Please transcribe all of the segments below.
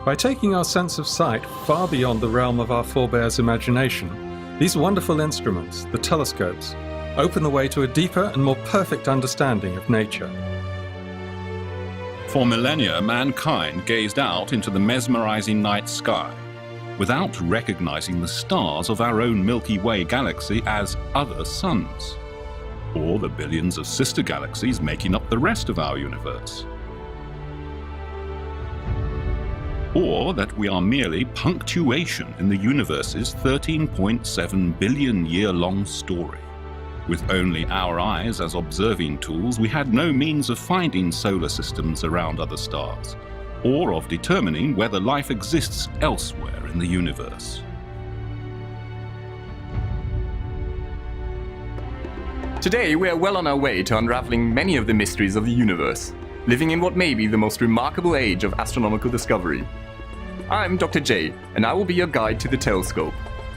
By taking our sense of sight far beyond the realm of our forebears' imagination, these wonderful instruments, the telescopes, open the way to a deeper and more perfect understanding of nature. For millennia, mankind gazed out into the mesmerizing night sky, without recognizing the stars of our own Milky Way galaxy as other suns, or the billions of sister galaxies making up the rest of our universe. Or that we are merely punctuation in the universe's 13.7 billion year-long story. With only our eyes as observing tools, we had no means of finding solar systems around other stars, or of determining whether life exists elsewhere in the universe. Today, we are well on our way to unraveling many of the mysteries of the universe, living in what may be the most remarkable age of astronomical discovery. I'm Dr. J, and I will be your guide to the telescope,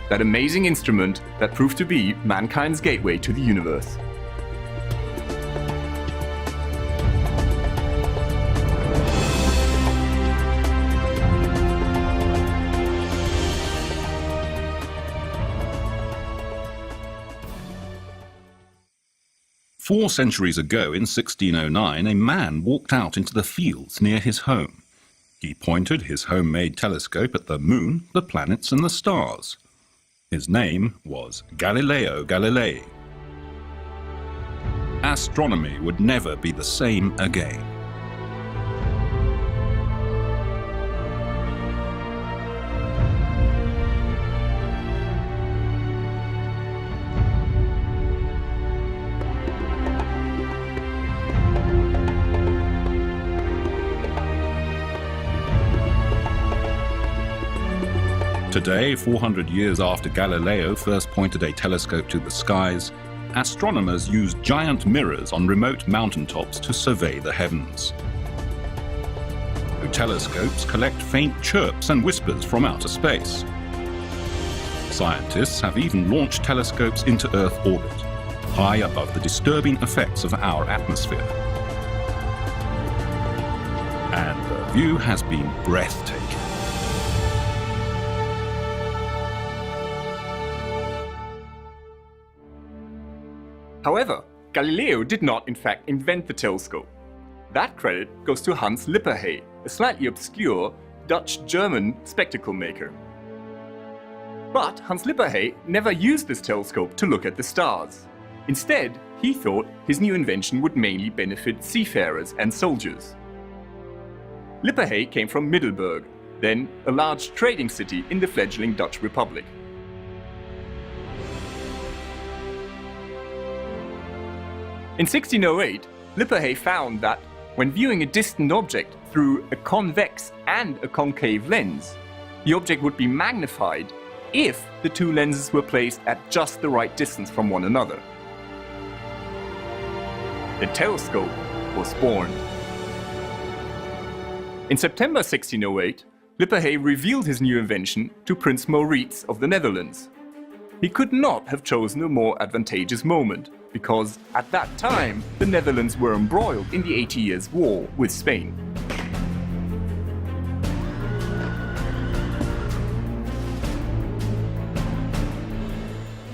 that amazing instrument that proved to be mankind's gateway to the universe. Four centuries ago, in 1609, a man walked out into the fields near his home. He pointed his homemade telescope at the moon, the planets, and the stars. His name was Galileo Galilei. Astronomy would never be the same again. Today, 400 years after Galileo first pointed a telescope to the skies, astronomers use giant mirrors on remote mountaintops to survey the heavens. The telescopes collect faint chirps and whispers from outer space. Scientists have even launched telescopes into Earth orbit, high above the disturbing effects of our atmosphere. And the view has been breathtaking. However, Galileo did not in fact invent the telescope. That credit goes to Hans Lippershey, a slightly obscure Dutch-German spectacle maker. But Hans Lippershey never used this telescope to look at the stars. Instead, he thought his new invention would mainly benefit seafarers and soldiers. Lippershey came from Middelburg, then a large trading city in the fledgling Dutch Republic. In 1608, Lippershey found that when viewing a distant object through a convex and a concave lens, the object would be magnified if the two lenses were placed at just the right distance from one another. The telescope was born. In September 1608, Lippershey revealed his new invention to Prince Maurits of the Netherlands. He could not have chosen a more advantageous moment, because at that time the Netherlands were embroiled in the 80 Years' War with Spain.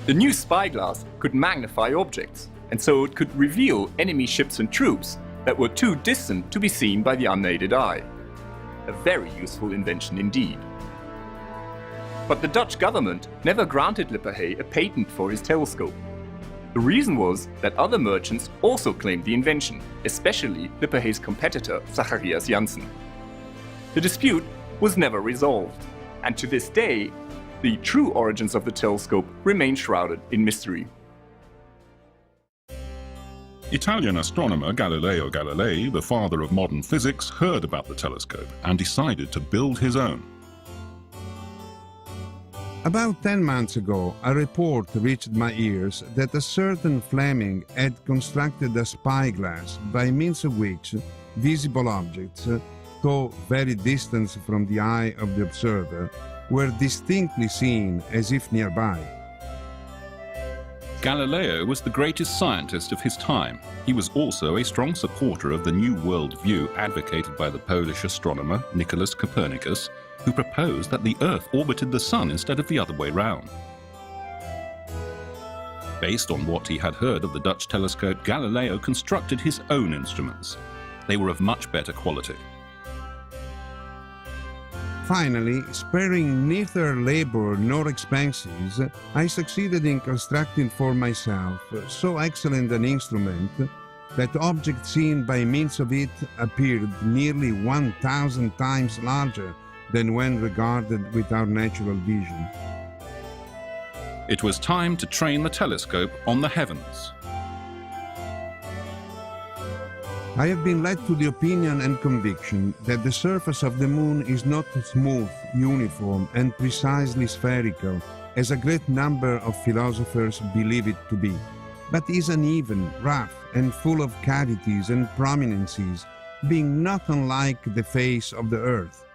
The new spyglass could magnify objects, and so it could reveal enemy ships and troops that were too distant to be seen by the unaided eye. A very useful invention indeed. But the Dutch government never granted Lippershey a patent for his telescope. The reason was that other merchants also claimed the invention, especially Lippershey's competitor Zacharias Janssen. The dispute was never resolved, and to this day, the true origins of the telescope remain shrouded in mystery. Italian astronomer Galileo Galilei, the father of modern physics, heard about the telescope and decided to build his own. About 10 months ago, a report reached my ears that a certain Fleming had constructed a spyglass by means of which visible objects, though very distant from the eye of the observer, were distinctly seen as if nearby. Galileo was the greatest scientist of his time. He was also a strong supporter of the New World view advocated by the Polish astronomer Nicholas Copernicus, who proposed that the Earth orbited the Sun instead of the other way round. Based on what he had heard of the Dutch telescope, Galileo constructed his own instruments. They were of much better quality. Finally, sparing neither labor nor expenses, I succeeded in constructing for myself so excellent an instrument that objects seen by means of it appeared nearly 1,000 times larger than when regarded with our natural vision. It was time to train the telescope on the heavens. I have been led to the opinion and conviction that the surface of the moon is not smooth, uniform, and precisely spherical, as a great number of philosophers believe it to be, but is uneven, rough, and full of cavities and prominences, being not unlike the face of the earth.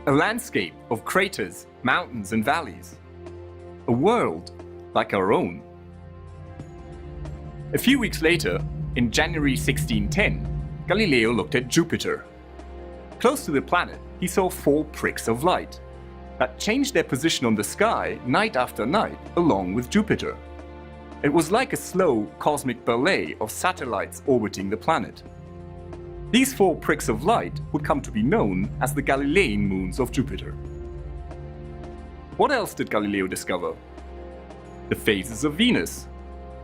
A landscape of craters, mountains, and valleys. A world like our own. A few weeks later, in January 1610, Galileo looked at Jupiter. Close to the planet, he saw 4 pricks of light that changed their position on the sky night after night along with Jupiter. It was like a slow cosmic ballet of satellites orbiting the planet. These 4 pricks of light would come to be known as the Galilean moons of Jupiter. What else did Galileo discover? The phases of Venus.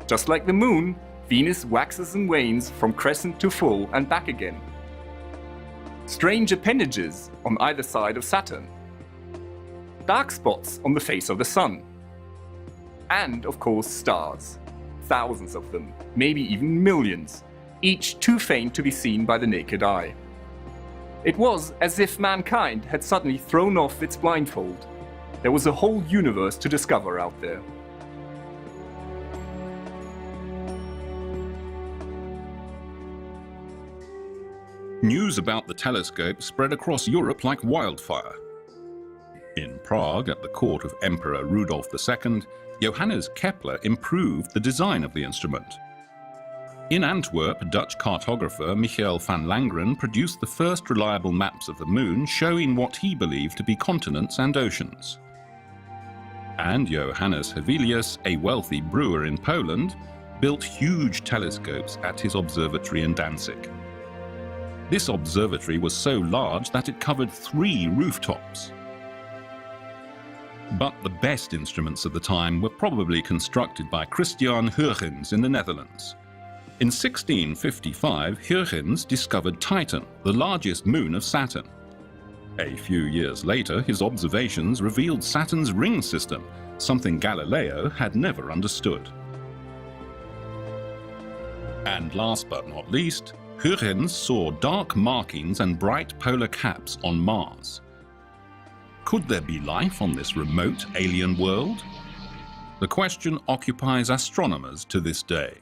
Just like the moon, Venus waxes and wanes from crescent to full and back again. Strange appendages on either side of Saturn. Dark spots on the face of the Sun. And, of course, stars. Thousands of them, maybe even millions, each too faint to be seen by the naked eye. It was as if mankind had suddenly thrown off its blindfold. There was a whole universe to discover out there. News about the telescope spread across Europe like wildfire. In Prague, at the court of Emperor Rudolf II, Johannes Kepler improved the design of the instrument. In Antwerp, Dutch cartographer Michael van Langren produced the first reliable maps of the moon showing what he believed to be continents and oceans. And Johannes Hevelius, a wealthy brewer in Poland, built huge telescopes at his observatory in Danzig. This observatory was so large that it covered 3 rooftops. But the best instruments of the time were probably constructed by Christian Huygens in the Netherlands. In 1655, Huygens discovered Titan, the largest moon of Saturn. A few years later, his observations revealed Saturn's ring system, something Galileo had never understood. And last but not least, Huygens saw dark markings and bright polar caps on Mars. Could there be life on this remote alien world? The question occupies astronomers to this day.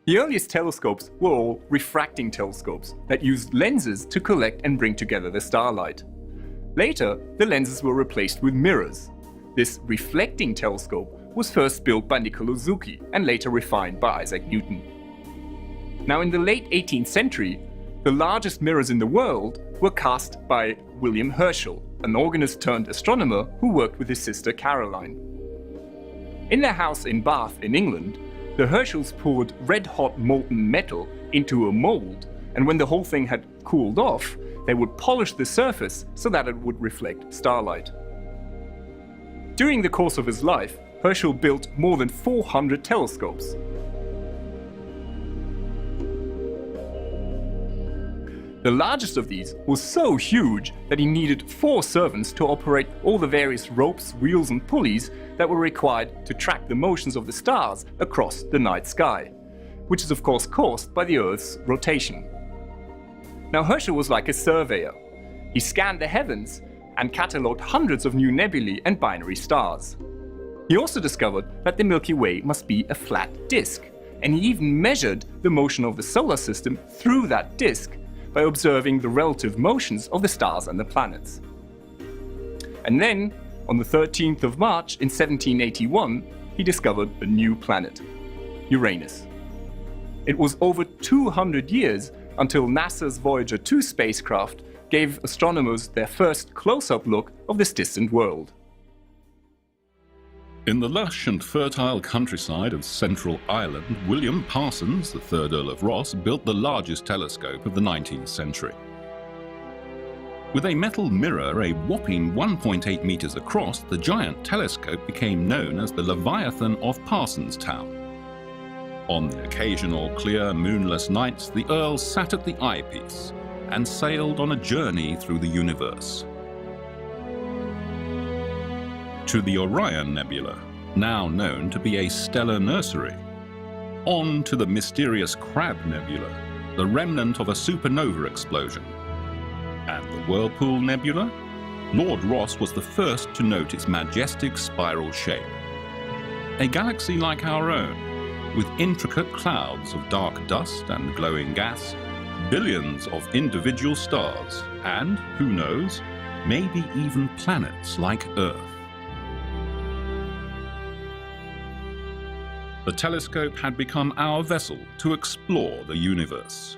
The earliest telescopes were all refracting telescopes that used lenses to collect and bring together the starlight. Later, the lenses were replaced with mirrors. This reflecting telescope was first built by Niccolò Zucchi and later refined by Isaac Newton. Now, in the late 18th century, the largest mirrors in the world were cast by William Herschel, an organist turned astronomer who worked with his sister Caroline. In their house in Bath in England, the Herschels poured red-hot molten metal into a mold, and when the whole thing had cooled off, they would polish the surface so that it would reflect starlight. During the course of his life, Herschel built more than 400 telescopes. The largest of these was so huge that he needed 4 servants to operate all the various ropes, wheels and pulleys that were required to track the motions of the stars across the night sky, which is of course caused by the Earth's rotation. Now Herschel was like a surveyor. He scanned the heavens and catalogued hundreds of new nebulae and binary stars. He also discovered that the Milky Way must be a flat disk, and he even measured the motion of the solar system through that disk by observing the relative motions of the stars and the planets. And then, on the 13th of March in 1781, he discovered a new planet, Uranus. It was over 200 years until NASA's Voyager 2 spacecraft gave astronomers their first close-up look of this distant world. In the lush and fertile countryside of Central Ireland, William Parsons, the third Earl of Ross, built the largest telescope of the 19th century. With a metal mirror a whopping 1.8 meters across, the giant telescope became known as the Leviathan of Parsonstown. On the occasional clear, moonless nights, the Earl sat at the eyepiece and sailed on a journey through the universe. To the Orion Nebula, now known to be a stellar nursery. On to the mysterious Crab Nebula, the remnant of a supernova explosion. And the Whirlpool Nebula? Lord Ross was the first to note its majestic spiral shape. A galaxy like our own, with intricate clouds of dark dust and glowing gas, billions of individual stars, and, who knows, maybe even planets like Earth. The telescope had become our vessel to explore the universe.